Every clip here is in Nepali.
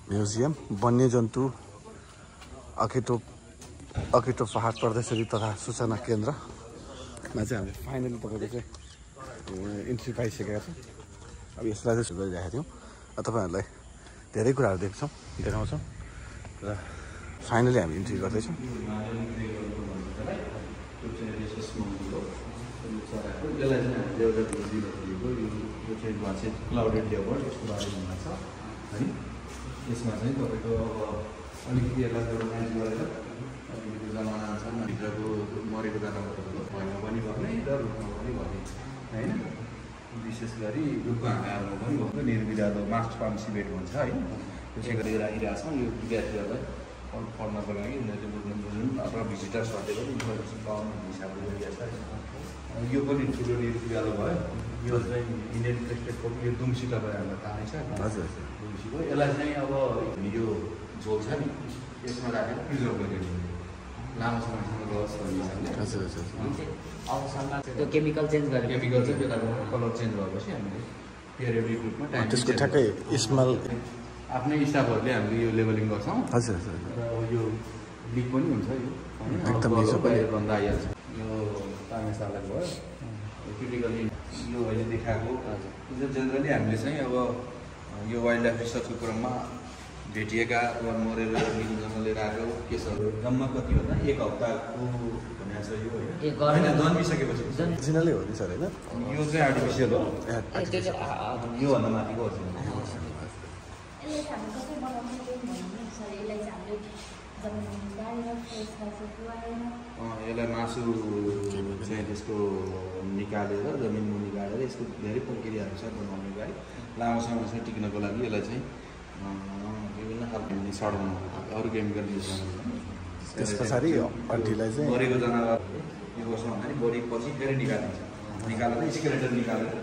म्युजियम वन्यजन्तु अकेटो पहाड प्रदर्शनी तथा सूचना केन्द्रमा चाहिँ हामीले फाइनली तपाईँको चाहिँ इन्ट्री पाइसकेका छौँ। अब यसलाई चाहिँ सुरु गरिरहेका थियौँ। तपाईँहरूलाई धेरै कुराहरू देखाउँछौँ र फाइनली हामी इन्ट्री गर्दैछौँ। यसलाई चाहिँ हामीले एउटा भिडियो यो चाहिँ क्लाउडेड लेभल यसको बारेमा छ है। यसमा चाहिँ तपाईँको अब अलिकति यसलाई म्याच गरेर अलिकति जमाना भित्रको मरेको जनावरहरू भयमा पनि गर्ने र रुखमा पनि गर्ने होइन। विशेष गरी रुखको हाँगाहरूमा पनि भएको निर्विधालो मास्ट पार्टिसिपेट हुन्छ होइन। त्यसै गरी राखिरहेछौँ यो विद्यार्थीहरूलाई पढ्नको लागि उनीहरूले बुझ्नु अथवा भिजिटर्सहरूले पनि इन्फर्मेसन पाउनु हिसाबले गरिरहेको छ। यो पनि ठुलो निर्विधालो भयो। यो चाहिँ इन्डियन क्रेस्टेडको यो दुम्सी तपाईँ हामीलाई थाहा छ। हजुर दुम्सीको यसलाई चाहिँ अब यो झोल छ नि यसमा राखेर प्रिजर्भ गरेर लामो समयसम्म रहोस् भन्ने हिसाबले। हजुर हजुर त्यो केमिकल चेन्ज गरेर केमिकल चाहिँ बेलाको कलर चेन्ज भएपछि हामीले पिरियडिक रूपमा टाइम त्यसको ठ्याक्कै स्मेल आफ्नै स्टाफहरूले हामीले यो लेबलिङ गर्छौँ। हजुर हजुर र यो लिक पनि हुन्छ यो एकदम मिठो पनि भन्दा आइहाल्छ। यो तामे सालक भयो क्रिटिकली यो अहिले देखाएको जेनरली हामीले चाहिँ अब यो वाइल्ड लाइफ रिसर्चको क्रममा भेटिएका वा मरेर लिएर लिएर आएको केसहरू जम्मा कति भन्दा 1 हप्ताको भनेको छ यो होइन जन्मिसकेपछि ओरिजिनलै हो नि सर होइन। यो चाहिँ आर्टिफिसियल हो। योभन्दा माथिको ओरिजिनल। यसलाई मासु चाहिँ त्यसको निकालेर जमिन निकालेर यसको धेरै प्रक्रियाहरू छ बनाउने गाई लामो समयसम्म टिक्नको लागि यसलाई चाहिँ विभिन्न खालको सड्नु अरू केमिकल युज गर्नु। त्यस पछाडि अन्टीलाई चाहिँ मरेको जनावर यो गर्छौँ भन्दा बडी पछि फेरि निकालिन्छ। निकालेर स्केलेटन निकालेर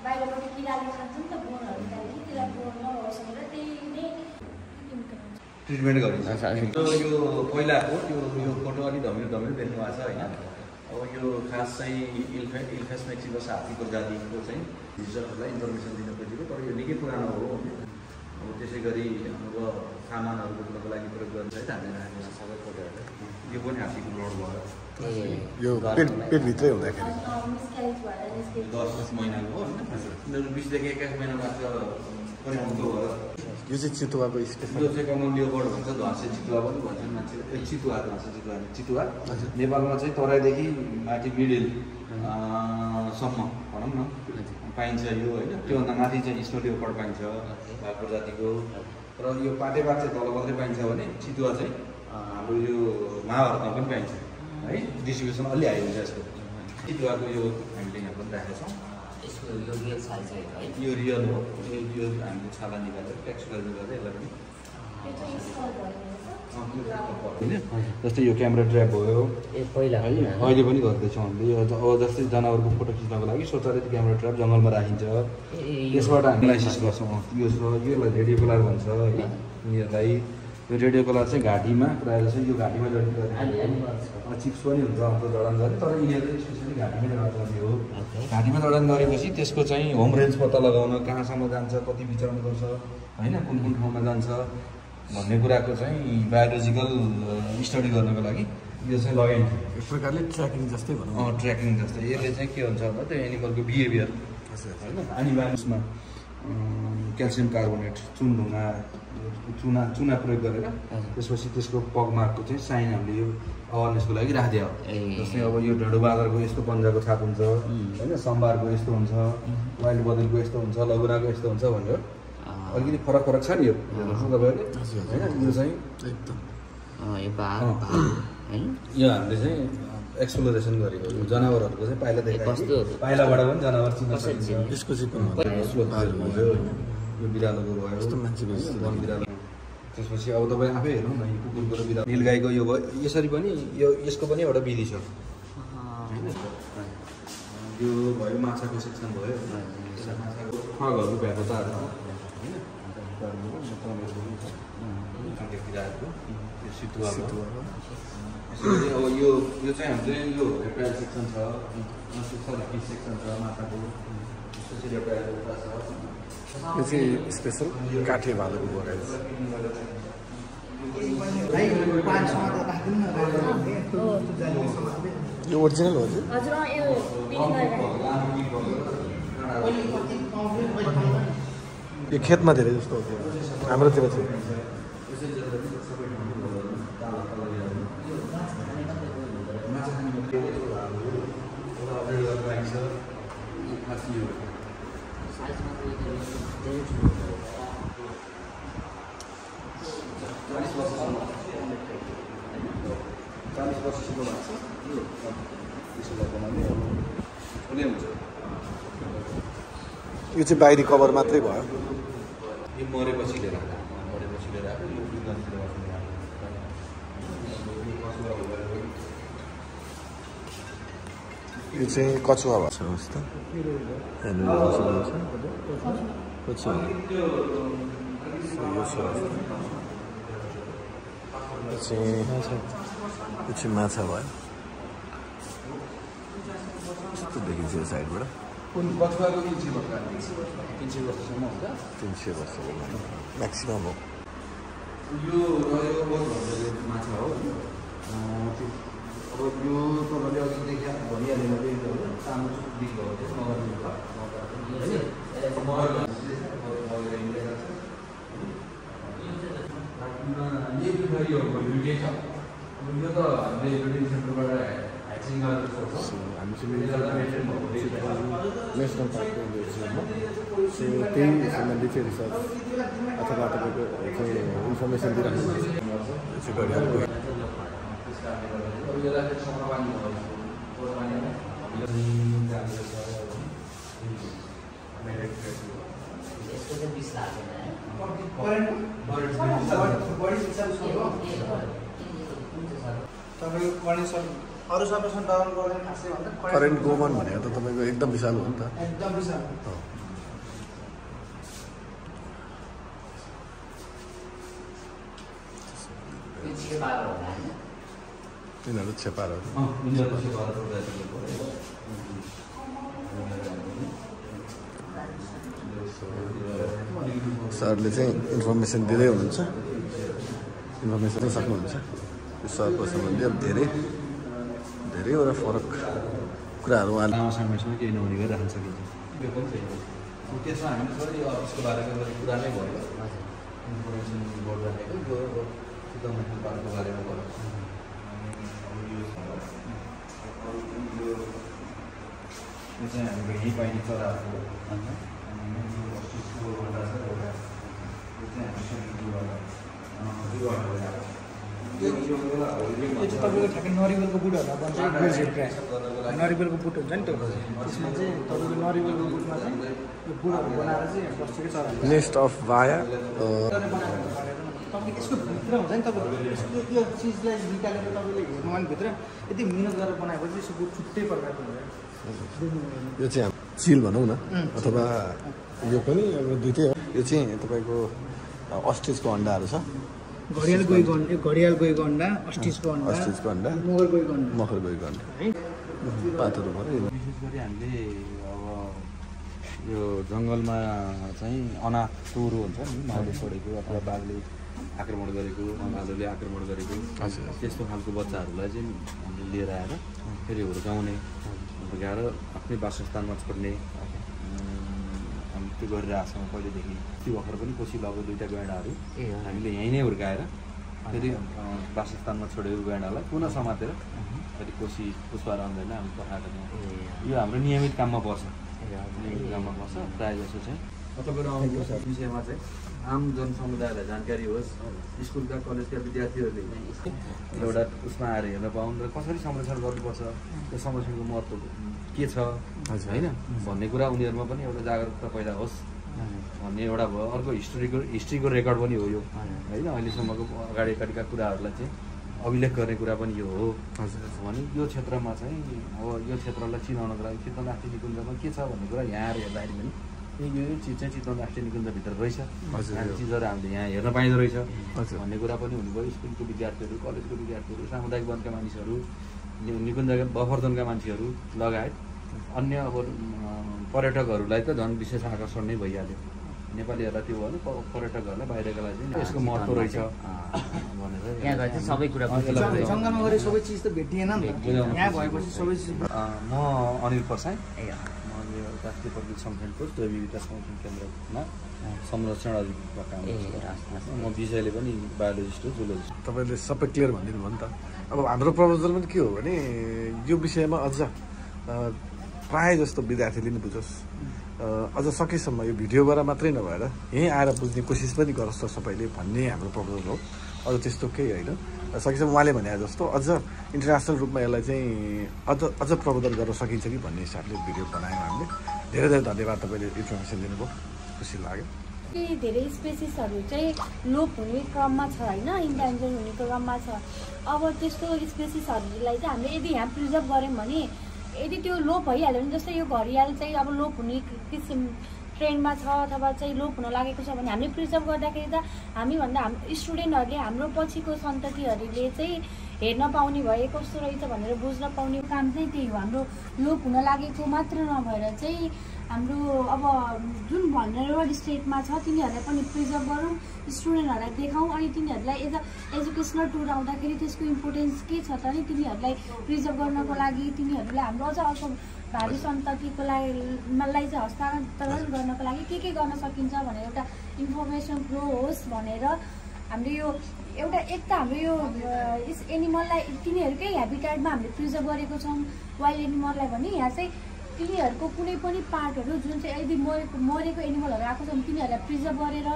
बाहिरबाट किराले खान्छ नि त बोनहरू निकाल्यो त्यसलाई बोन नहोस् भनेर त्यही नै ट्रिटमेन्ट गरिन्छ। यो पहिलाको यो फोटो अलिक धमिलो देख्नु भएको छ होइन। अब यो खास चाहिँ इल्फेस मेक्सिकस हात्तीको जातिको चाहिँ भिजिटरहरूलाई इन्फर्मेसन दिन खोजेको तर यो निकै पुरानो हो। अब त्यसै गरी अब सामानहरू बोक्नको लागि प्रयोग गर्छ है हामीले राखेको सबै फोटोहरू। यो पनि हात्तीको लोड भयो। यो पेटभित्रै हुँदाखेरि 10 महिनाको हो होइन। 20 देखि 21 महिना मात्र परिपक्व भयो। यो चाहिँ चितुवाको स्पेसल यो चाहिँ कमन लियोबर्ड भन्छ। ध्वाँसे चितुवा पनि भन्छन् मान्छेले। चितुवा ध्वाँसे चितुवा नेपालमा चाहिँ तराईदेखि माथि मिडिल सम्म भनौँ न पाइन्छ यो होइन। त्योभन्दा माथि चाहिँ स्नो लियोबर्ड पाइन्छ भाग प्रजातिको। र यो पाटेपात चाहिँ तल मात्रै पाइन्छ भने चितुवा चाहिँ हाम्रो यो माओहरूमा पनि पाइन्छ है। डिस्ट्रिब्युसन अलि हाई हुन्छ यसको। चितुवाको यो हामीले यहाँ पनि राखेका छौँ। यो रियल हो। यो हामीले छाला निकालेर टेक्सचर गरेर यसलाई पनि जस्तै यो क्यामेरा ट्र्याप भयो पहिला है। अहिले पनि गर्दैछौँ हामीले। यो अब जस्तै जनावरको फोटो खिच्नको लागि स्वचालित क्यामेरा ट्र्याप जङ्गलमा राखिन्छ। यसबाट हामी एनालाइसिस गर्छौँ। योलाई रेडियो कलर भन्छ है। यिनीहरूलाई यो रेडियो कलर चाहिँ घाँटीमा प्रायः जस्तो यो घाँटीमा जडित गर्ने चिप्स पनि हुन्छ हाम्रो जडान गर्ने तर यिनीहरू स्पेसली घाँटीमै जडान गर्ने हो। घाँटीमा जडान गरेपछि त्यसको चाहिँ होम रेन्ज पत्ता लगाउन कहाँसम्म जान्छ कति विचरण गर्छ होइन कुन ठाउँमा जान्छ भन्ने कुराको चाहिँ बायोलोजिकल स्टडी गर्नको लागि यो चाहिँ लगाइन्छ। एक प्रकारले ट्र्याकिङ जस्तै भनौँ। ट्र्याकिङ जस्तै यसले चाहिँ के हुन्छ भन्दा त्यो एनिमलको बिहेभियर होइन। एनिमल्समा क्याल्सियम कार्बोनेट चुना प्रयोग गरेर त्यसपछि त्यसको पगमार्कको चाहिँ साइन हामीले यो अवेरनेसको लागि राखिदियो। जस्तै अब यो ढेँडो बाँदरको यस्तो पन्जाको छाप हुन्छ होइन। सम्बारको यस्तो हुन्छ वाइल्ड बदलको यस्तो हुन्छ लगुनाको यस्तो हुन्छ भनेर अलिकति फरक छ नि यो हेर्नुहोस् न तपाईँहरूले होइन। यो चाहिँ एकदम यो हामीले चाहिँ एक्सप्लोरेसन गरेको जनावरहरूको चाहिँ पहिला देखाएको पहिलाबाट पनि जनावर चिन्न सकिन्छ। यसको चाहिँ यो बिरालोको भयो यस्तो मान्छे वन बिरालो। त्यसपछि अब तपाईँ आफै हेर्नु न यो कुकुरको र बिरालो नीलगाईको यो भयो। यसरी पनि यसको पनि एउटा विधि छ होइन। यो भयो माछाको सेक्सन भयो। माछाको ठगहरू भ्यापताहरू होइन। यो सितुवा अब यो चाहिँ हामीले यो हेप्टाइल सेक्सन छ फिस सेक्सन छ माछाको। त्यसपछि हेप्टाइल छ। यो चाहिँ स्पेसल काठे भालुको बगाइन्छ। यो ओरिजिनल हो हजुर हजुर यो बिलिङ गरेर यो खेतमा धेरै जस्तो हो हाम्रोतिर चाहिँ यो चाहिँ बाहिरी कभर मात्रै भयो यो मरेपछि लिएर आएको यो वृद्धतिर यो चाहिँ कछुवा भएको छ होस् त कछुवा यो चाहिँ माछा भयो यस्तो देखिन्छ यो साइडबाट कछुवाको 300 वर्षसम्म हुन्छ 300 वर्ष म्याक्सिमम् हो यो रह्यो माछा हो अब यो तपाईँले अघि देखा भनिहाल्नु सानो दिएको हो यो त हामीले ब्रिडिङ सेन्टरबाट ह्याचिङ गरेर हामी चाहिँ नेसनल पार्कको त्यही सम्बन्धी चाहिँ रिसर्च अथवा तपाईँको चाहिँ इन्फर्मेसन दिइराख्नु करेन्ट गोमन भनेको त तपाईँको एकदम विशाल हो नि त तिनीहरू छेपारहरू सरले चाहिँ इन्फर्मेसन दिँदै हुनुहुन्छ इन्फर्मेसन चाहिँ सक्नुहुन्छ यो सरको सम्बन्धी अब धेरैवटा फरक कुराहरू समयसँग केही नहुने गरी राख्न सकिन्छ त्यसमा हामीले थोरै यो अफिसको बारेमा कुरा नै भयो इन्फर्मेसन बोर्ड राखेको यो सिधै नेसनल पार्कको बारेमा भयो यो चाहिँ हाम्रो यहीँ पाइने चराहरू यो चाहिँ तपाईँको ठ्याक्कै नरिवलको बुटहरूलाई भन्छ नरिवलको बुट हुन्छ नि त्यो त्यसमा चाहिँ तपाईँको नरिवलको बुटमा चाहिँ यो बुटहरू बनाएर चाहिँ बस्छुकै चरा नेस्ट अफ भाया तपाईँले यसको भित्र हुन्छ नि तपाईँको त्यो चिजलाई निकालेर तपाईँले हेर्नु भने भित्र यति मिहिनेत गरेर बनाएपछि यसको बुट छुट्टै प्रकारको हुन्छ यो चाहिँ चिल भनौँ न अथवा यो पनि अब दुइटै हो यो चाहिँ तपाईँको अस्ट्रिचको अन्डाहरू छ घडियाल गएको अन्डा अस्ट्रिचको अन्डा मगर गएको अन्डा है पातहरू भयो विशेष गरी हामीले अब यो जङ्गलमा चाहिँ अनाथ चोरो हुन्छ नि माउले छोडेको अथवा बाघले आक्रमण गरेको भालुले आक्रमण गरेको त्यस्तो खालको बच्चाहरूलाई चाहिँ हामीले लिएर आएर फेरि हुर्काउने हुर्काएर आफ्नै वासस्थानमा छोड्ने हामी त्यो गरिरहेको छौँ पहिलेदेखि त्यो भर्खर पनि कोसी लगेको दुईवटा गैँडाहरू हामीले यहीँ नै हुर्काएर फेरि वासस्थानमा छोडेको गैँडालाई पुनः समातेर फेरि कोसी पुष्पा रन्दैन हामी पठाएको थियौँ यो हाम्रो नियमित काममा पर्छ प्रायः जसो चाहिँ तपाईँको आउने विषयमा चाहिँ आम जनसमुदायलाई जानकारी होस् स्कुलका कलेजका विद्यार्थीहरूले एउटा उसमा आएर हेर्न पाउन् र कसरी संरक्षण गर्नुपर्छ त्यो संरक्षणको महत्त्व के छ होइन भन्ने कुरा उनीहरूमा पनि एउटा जागरुकता पैदा होस् भन्ने एउटा भयो अर्को हिस्ट्रीको रेकर्ड पनि हो यो होइन अहिलेसम्मको अगाडिका कुराहरूलाई चाहिँ अभिलेख गर्ने कुरा पनि यो हो भने यो क्षेत्रमा चाहिँ अब यो क्षेत्रलाई चिनाउनको लागि चितवन राष्ट्रिय निकुञ्जमा के छ भन्ने कुरा यहाँ आएर हेर्दाखेरि पनि यो चिज चाहिँ चितवन राष्ट्रिय निकुञ्जभित्र रहेछ चिजहरू हामीले यहाँ हेर्न पाइँदो रहेछ भन्ने कुरा पनि हुनुभयो स्कुलको विद्यार्थीहरू कलेजको विद्यार्थीहरू सामुदायिक वनका मानिसहरू निकुञ्जका बफर जोनका मान्छेहरू लगायत अन्य अब पर्यटकहरूलाई त झन् विशेष आकर्षण नै भइहाल्यो नेपालीहरूलाई त्यो भने पर्यटकहरूलाई बाहिरकालाई चाहिँ यसको महत्त्व रहेछ भनेर त्यहाँ गएर चाहिँ सबै कुरा बुझ्नु सक्छ। जङ्गलमा गरे सबै चिज त भेटिएन नि त। यहाँ भएपछि सबै चिज म अनिल प्रसाई ए म यो राष्ट्रिय प्रकृति संरक्षणको जैविक विकास संरक्षण केन्द्रमा संरक्षण अधिकारीमा काम गर्छु। म विषयले पनि बायोलोजिस्ट हो, जुलोजिस्ट। तपाईँले सबै क्लियर भनिदिनु भयो नि त। अब हाम्रो प्रपोजल पनि के हो भने यो विषयमा अझ प्रायः जस्तो विद्यार्थीले नि बुझोस्, अझ सकेसम्म यो भिडियोबाट मात्रै नभएर यहीँ आएर बुझ्ने कोसिस पनि गरोस् त सबैले भन्ने हाम्रो प्रपोजल हो। अझ त्यस्तो केही होइन। सकेसम्म उहाँले भने जस्तो अझ इन्टरनेसनल रूपमा यसलाई चाहिँ अझ प्रबोधन गर्न सकिन्छ कि भन्ने हिसाबले भिडियो बनायौँ हामीले। धेरै धेरै धन्यवाद, तपाईँले इन्फर्मेसन दिनुभयो, खुसी लाग्यो। धेरै स्पेसिसहरू चाहिँ लोप हुने क्रममा छ होइन, इन्डेन्जर हुने क्रममा छ। अब त्यस्तो स्पेसिसहरूलाई चाहिँ हामीले यदि यहाँ प्रिजर्भ गऱ्यौँ भने यदि त्यो लोप भइहाल्यो भने, जस्तै यो घरियाल चाहिँ अब लोप हुने किसिम ट्रेन्डमा छ अथवा चाहिँ लोप हुन लागेको छ भने हामीले प्रिजर्भ गर्दाखेरि त हामीभन्दा स्टुडेन्टहरूले, हाम्रो पछिको सन्ततिहरूले चाहिँ हेर्न पाउने भए कस्तो रहेछ भनेर बुझ्न पाउने काम चाहिँ त्यही हो। हाम्रो लोप हुन लागेको मात्र नभएर चाहिँ हाम्रो अब जुन भनरेबल स्टेटमा छ तिनीहरूलाई पनि प्रिजर्भ गरौँ, स्टुडेन्टहरूलाई देखाउँ, अनि तिनीहरूलाई एज अ एजुकेसनल टुर आउँदाखेरि त्यसको इम्पोर्टेन्स के छ त नि तिनीहरूलाई प्रिजर्भ गर्नको लागि, तिनीहरूलाई हाम्रो अझ अर्को भावी सन्ततिको लागि चाहिँ हस्तान्तरण गर्नको लागि के गर्न सकिन्छ भनेर एउटा इन्फर्मेसन फ्लो होस् भनेर हामीले यो एउटा एक त हाम्रो यो एनिमललाई तिनीहरूकै हेबिटेटमा हामीले प्रिजर्भ गरेको छौँ वाइल्ड एनिमललाई भने। यहाँ चाहिँ तिनीहरूको कुनै पनि पार्टहरू जुन चाहिँ यदि मरेको एनिमलहरू आएको छ भने तिनीहरूलाई प्रिजर्भ गरेर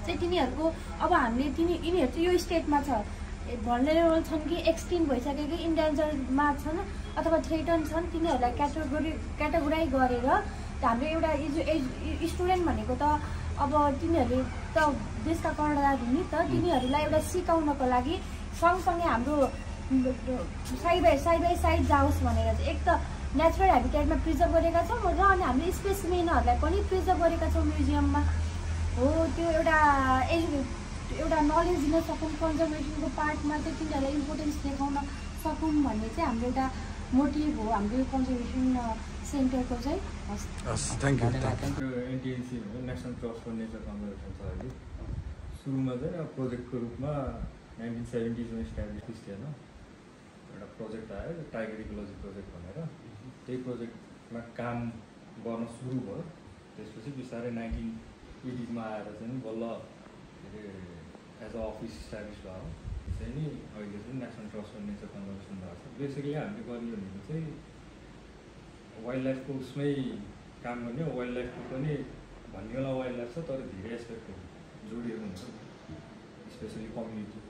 चाहिँ तिनीहरूको अब हामीले यिनीहरू चाहिँ यो स्टेटमा छ, भनरेबल छन् कि एक्सटिन्ट भइसक्यो कि इन्डेन्जरमा छन् अथवा थ्रेटन छन्, तिनीहरूलाई क्याटेगोराइज गरेर हाम्रो एउटा स्टुडेन्ट भनेको त अब तिनीहरूले त देशका कर्णधार नि त, तिनीहरूलाई एउटा सिकाउनको लागि सँगसँगै हाम्रो साइड बाई साइड जाओस् भनेर चाहिँ एक त नेचुरल हेबिटेटमा प्रिजर्भ गरेका छौँ र अनि हामीले स्पेसिमेनहरूलाई पनि प्रिजर्भ गरेका छौँ म्युजियममा हो। त्यो एउटा नलेज दिन सकौँ, कन्जर्भेसनको पार्टमा चाहिँ तिनीहरूलाई इम्पोर्टेन्स देखाउन सकौँ भन्ने चाहिँ हाम्रो एउटा मोटिभ हो हाम्रो यो कन्जर्भेसन सेन्टरको चाहिँ। Thank you. NTNC national trust for nature conservation छ अहिले। सुरुमा चाहिँ अब प्रोजेक्टको रूपमा 1970s मा इस्टाब्लिस थिएन, एउटा प्रोजेक्ट आयो टाइगर इकोलोजी प्रोजेक्ट भनेर। त्यही प्रोजेक्टमा काम गर्न सुरु भयो। त्यसपछि बिस्तारै 1980s मा आएर चाहिँ बल्ल के अरे एज अ अफिस इस्टाब्लिस भयो चाहिँ नि अहिले चाहिँ national trust for nature conservation भएको छ। बेसिकली हामीले गर्ने भनेको चाहिँ वाइल्ड लाइफको उसमै काम गर्ने हो। वाइल्ड लाइफको पनि भन्नेवाला वाइल्ड लाइफ छ तर धेरै एस्पेक्टहरू जोडिएको हुन्छ, स्पेसली कम्युनिटी।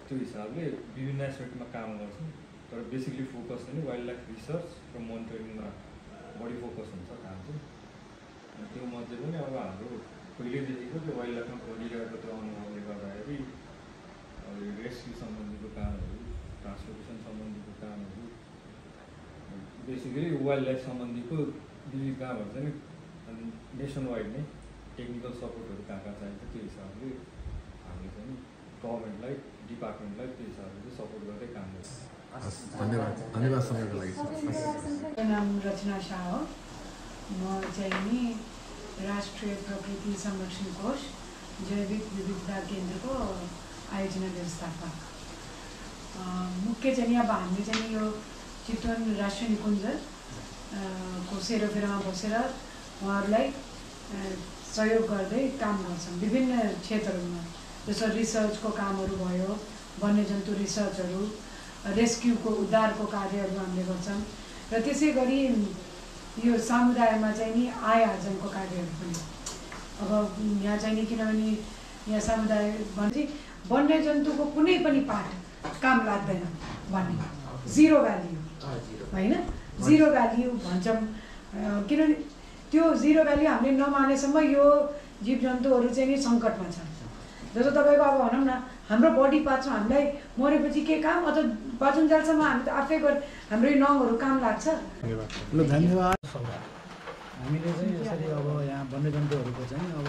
त्यो हिसाबले विभिन्न एस्पेक्टमा काम गर्छौँ तर बेसिकली फोकस चाहिँ वाइल्ड लाइफ रिसर्च र मोनिटरिङमा बढी फोकस हुन्छ काम चाहिँ। त्यो मध्ये पनि अब हाम्रो पहिलेदेखिको त्यो वाइल्ड लाइफमा गरिरहेको त्यो अनुभवले गर्दाखेरि रेस्क्यु सम्बन्धीको कामहरू, ट्रान्सपोर्टेसन सम्बन्धीको कामहरू, बेसिकली वाइल्ड लाइफ सम्बन्धीको विविध कामहरू चाहिँ नेसन वाइड नै टेक्निकल सपोर्टहरू कहाँ कहाँ चाहिन्छ त्यो हिसाबले हामीले चाहिँ गभर्मेन्टलाई, डिपार्टमेन्टलाई त्यो हिसाबले चाहिँ सपोर्ट गर्दै काम गर्छ। धन्यवाद समयको लागि। मेरो नाम रचना शाह हो। म चाहिँ नि राष्ट्रिय प्रकृति संरक्षण कोष जैविक विविधता केन्द्रको आयोजना व्यवस्थापक। मुख्य चाहिँ अब हामीले चाहिँ यो चितवन राष्ट्रिय निकुञ्ज को सेरोफेरोमा बसेर उहाँहरूलाई सहयोग गर्दै काम गर्छौँ विभिन्न क्षेत्रहरूमा। जस्तो रिसर्चको कामहरू भयो, वन्यजन्तु रिसर्चहरू, रेस्क्युको उद्धारको कार्यहरू हामीले गर्छौँ र त्यसै गरी यो समुदायमा चाहिँ नि आय आर्जनको कार्यहरू पनि। अब यहाँ चाहिँ नि किनभने यहाँ समुदाय भने वन्यजन्तुको कुनै पनि पार्ट काम लाग्दैन भन्ने जिरो भ्याल्यु होइन, जिरो भ्याल्यु भन्छौँ। किनभने त्यो जिरो भ्याल्यु हामीले नमानेसम्म यो जीवजन्तुहरू चाहिँ नि सङ्कटमा छ। जस्तो तपाईँको अब भनौँ न हाम्रो बडी पार्ट्समा हामीलाई मरेपछि के काम, अथवा बाँचुन्जेलसम्म हामी त आफै हाम्रो यो नङहरू काम लाग्छ। ल धन्यवाद। हामीले चाहिँ यसरी अब यहाँ वन्यजन्तुहरूको चाहिँ अब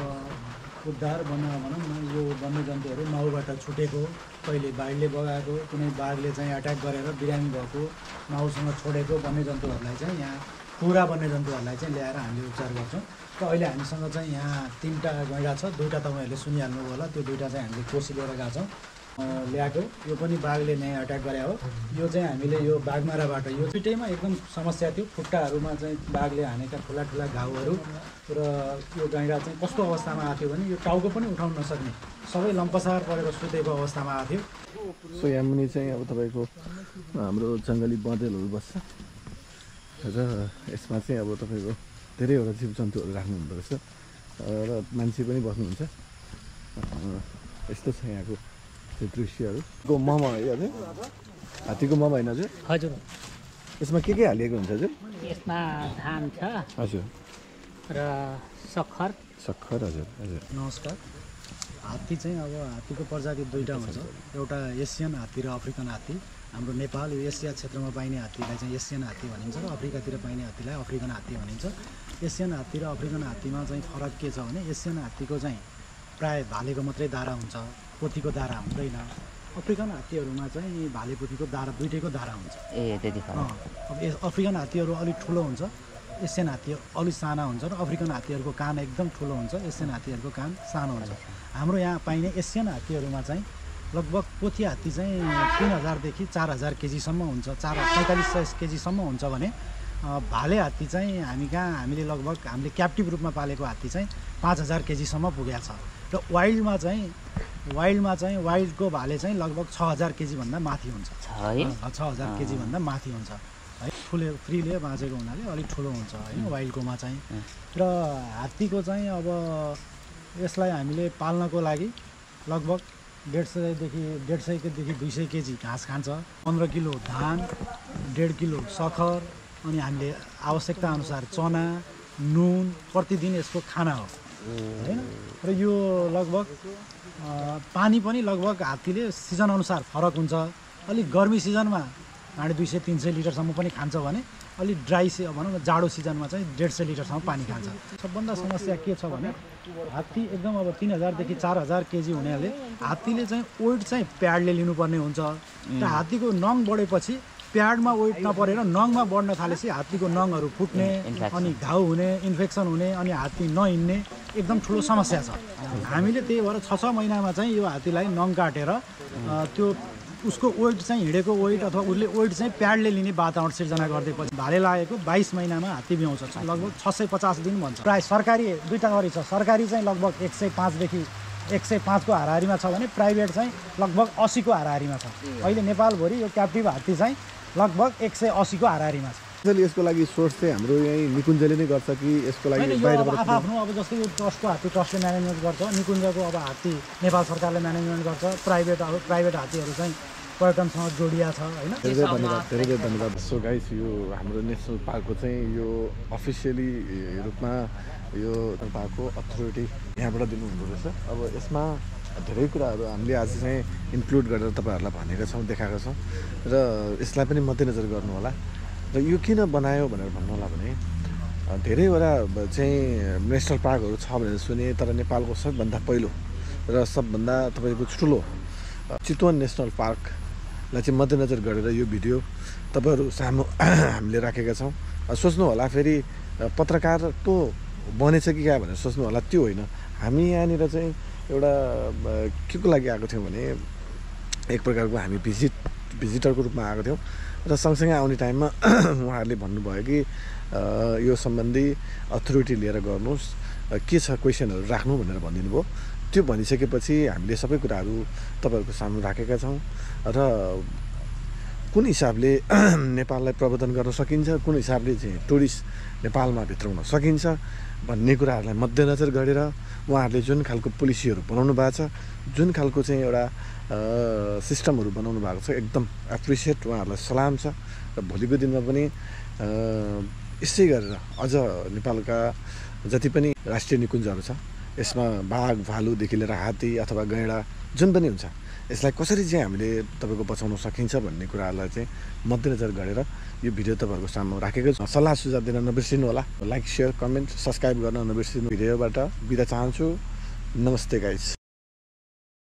उद्धार भनौँ न, यो वन्यजन्तुहरू माउबाट छुटेको, कहिले बाघले बगाएको, कुनै बाघले चाहिँ एट्याक गरेर बिरामी भएको माउसँग छोडेको वन्यजन्तुहरूलाई चाहिँ यहाँ पुरा वन्यजन्तुहरूलाई चाहिँ ल्याएर हामीले उपचार गर्छौँ। र अहिले हामीसँग चाहिँ यहाँ 3टा गैँडा छ, 2टा तपाईँहरूले सुनिहाल्नुभयो होला, त्यो 2टा चाहिँ हामीले कोसी लिएर गएको छौँ ल्याएको। यो पनि बाघले नै अट्याक गरे हो। यो चाहिँ हामीले यो बाघमाराबाट यो दुइटैमा एकदम समस्या थियो। खुट्टाहरूमा चाहिँ बाघले हानेका ठुला ठुला घाउहरू र यो गैँडा चाहिँ कस्तो अवस्थामा आएको थियो भने यो टाउको पनि उठाउन नसक्ने, सबै लम्पसार परेर सुतेको अवस्थामा आएको थियो। सो यहाँ मुनि चाहिँ अब तपाईँको हाम्रो जङ्गली बँदेलहरू बस्छ र यसमा चाहिँ अब तपाईँको धेरैवटा जीवजन्तुहरू राख्नु हुँदो रहेछ र मान्छे पनि बस्नुहुन्छ। यस्तो छ यहाँको त्यो दृश्यहरू। मम है हजुर, हात्तीको मम होइन हजुर? हजुर, यसमा के हालिएको हुन्छ हजुर? यसमा धान छ हजुर र सक्खर। सक्खर हजुर हजुर। नमस्कार। हात्ती चाहिँ अब हात्तीको प्रजाति 2टा हुन्छ, एउटा एसियन हात्ती र अफ्रिकन हात्ती। हाम्रो नेपाल यो एसिया क्षेत्रमा पाइने हात्तीलाई चाहिँ एसियन हात्ती भनिन्छ र अफ्रिकातिर पाइने हात्तीलाई अफ्रिकन हात्ती भनिन्छ। एसियन हात्ती र अफ्रिकन हात्तीमा चाहिँ फरक के छ भने एसियन हात्तीको चाहिँ प्राय भालेको मात्रै दारा हुन्छ, पोथीको दारा हुँदैन। अफ्रिकन हात्तीहरूमा चाहिँ भाले पोथीको दारा दुइटैको दारा हुन्छ। त्यति अब अफ्रिकन हात्तीहरू अलिक ठुलो हुन्छ, एसियन हात्ती अलिक साना हुन्छ र अफ्रिकन हात्तीहरूको कान एकदम ठुलो हुन्छ, एसियन हात्तीहरूको कान सानो हुन्छ। हाम्रो यहाँ पाइने एसियन हात्तीहरूमा चाहिँ लगभग पोथी हात्ती चाहिँ 3000 देखि 4000 केजीसम्म हुन्छ, 4500 केजीसम्म हुन्छ भने भाले हात्ती चाहिँ हामीले लगभग हामीले क्याप्टिभ रूपमा पालेको हात्ती चाहिँ 5000 केजीसम्म पुगेको छ। र वाइल्डमा चाहिँ वाइल्डको भाले चाहिँ लगभग 6000 केजीभन्दा माथि हुन्छ, 6000 केजीभन्दा माथि हुन्छ है। फ्रीले बाँचेको हुनाले अलिक ठुलो हुन्छ होइन वाइल्डकोमा चाहिँ। र हात्तीको चाहिँ अब यसलाई हामीले पाल्नको लागि लगभग 150 देखि 200 केजी घाँस खान्छ, 15 किलो धान, 1.5 किलो सक्खर, अनि हामीले आवश्यकता अनुसार चना, नुन प्रतिदिन यसको खाना हो होइन। र यो लगभग पानी पनि लगभग हात्तीले सिजन अनुसार फरक हुन्छ। अलिक गर्मी सिजनमा 200-300 लिटरसम्म पनि खान्छ भने अलिक ड्राई भनौँ न जाडो सिजनमा चाहिँ 150 लिटरसम्म पानी खान्छ। सबभन्दा समस्या के छ भने हात्ती एकदम अब 3000 देखि 4000 केजी हुनाले हात्तीले चाहिँ वेट चाहिँ प्याडले लिनुपर्ने हुन्छ। र हात्तीको नङ बढेपछि प्याडमा वेट नपरेर नङमा बढ्न थालेपछि हात्तीको नङहरू फुट्ने, अनि घाउ हुने, इन्फेक्सन हुने, अनि हात्ती नहिँड्ने एकदम ठुलो समस्या छ। हामीले त्यही भएर 6 महिनामा चाहिँ यो हात्तीलाई नङ काटेर त्यो उसको वेट चाहिँ हिँडेको वेट अथवा उसले वेट चाहिँ प्याडले लिने वातावरण सिर्जना गरिदिएपछि भाले लागेको 22 महिनामा हात्ती बिहाउँछ। लगभग 650 दिन भन्छ। प्राय सरकारी 2टा गरी छ, सरकारी चाहिँ लगभग 105 देखि 105 को हाराहारीमा छ भने प्राइभेट चाहिँ लगभग 80 को हाराहारीमा छ। अहिले नेपालभरि यो क्याप्टिभ हात्ती चाहिँ लगभग 180 को हाराहारीमा छ। यसको लागि सोर्स चाहिँ हाम्रो यहीँ निकुञ्जले नै गर्छ कि यसको लागि बाहिरबाट? आफ्नो अब जस्तै यो ट्रस्टको हात्ती ट्रस्टले म्यानेजमेन्ट गर्छ, निकुञ्जको अब हात्ती नेपाल सरकारले म्यानेजमेन्ट गर्छ, प्राइभेट हात्तीहरू चाहिँ पर्यटनसँग जोडिया छ होइन। धेरै धन्यवाद। सो गाइस, यो हाम्रो नेसनल पार्कको चाहिँ यो अफिसियली रूपमा यो पार्कको अथोरिटी यहाँबाट दिनुहुँदो रहेछ। अब यसमा धेरै कुराहरू हामीले आज चाहिँ इन्क्लुड गरेर तपाईँहरूलाई भनेका छौँ, देखाएका छौँ र यसलाई पनि मध्यनजर गर्नु होला। र यो किन बनायो भनेर भन्नु होला भने धेरैवटा चाहिँ नेसनल पार्कहरू छ भनेर सुने, तर नेपालको सबभन्दा पहिलो र सबभन्दा तपाईँको ठुलो चितवन नेसनल पार्कलाई चाहिँ मध्यनजर गरेर यो भिडियो तपाईँहरू सामु हामीले राखेका छौँ। सोच्नु होला फेरि पत्रकार पो बनेछ कि क्या भनेर सोच्नु होला, त्यो होइन। हामी यहाँनिर चाहिँ एउटा के को लागि आएको थियौँ भने एक प्रकारको हामी भिजिटरको रूपमा आएको थियौँ र सँगसँगै आउने टाइममा उहाँहरूले भन्नुभयो कि यो सम्बन्धी अथोरिटी लिएर गर्नुहोस्, के छ क्वेसनहरू राख्नु भनेर भनिदिनु भयो। त्यो भनिसकेपछि हामीले सबै कुराहरू तपाईँहरूको सामु राखेका छौँ र कुन हिसाबले नेपाललाई प्रवर्धन गर्न सकिन्छ, कुन हिसाबले चाहिँ टुरिस्ट नेपालमा भित्राउन सकिन्छ भन्ने कुराहरूलाई मध्यनजर गरेर उहाँहरूले जुन खालको पोलिसीहरू बनाउनु भएको छ, जुन खालको चाहिँ एउटा सिस्टमहरू बनाउनु भएको छ, एकदम एप्रिसिएट, उहाँहरूलाई सलाम छ। र भोलिको दिनमा पनि यसै गरेर अझ नेपालका जति पनि राष्ट्रिय निकुञ्जहरू छ यसमा बाघ, भालुदेखि लिएर हात्ती अथवा गैँडा जुन पनि हुन्छ, यसलाई कसरी चाहिँ हामीले तपाईँको बचाउन सकिन्छ भन्ने कुराहरूलाई चाहिँ मध्यनजर गरेर यो भिडियो तपाईँहरूको सामु राखेको छु। सल्लाह सुझाव दिन नबिर्सिनु होला। लाइक, सेयर, कमेन्ट, सब्सक्राइब गर्न नबिर्सिनु। भिडियोबाट बिदा चाहन्छु। नमस्ते गाइस।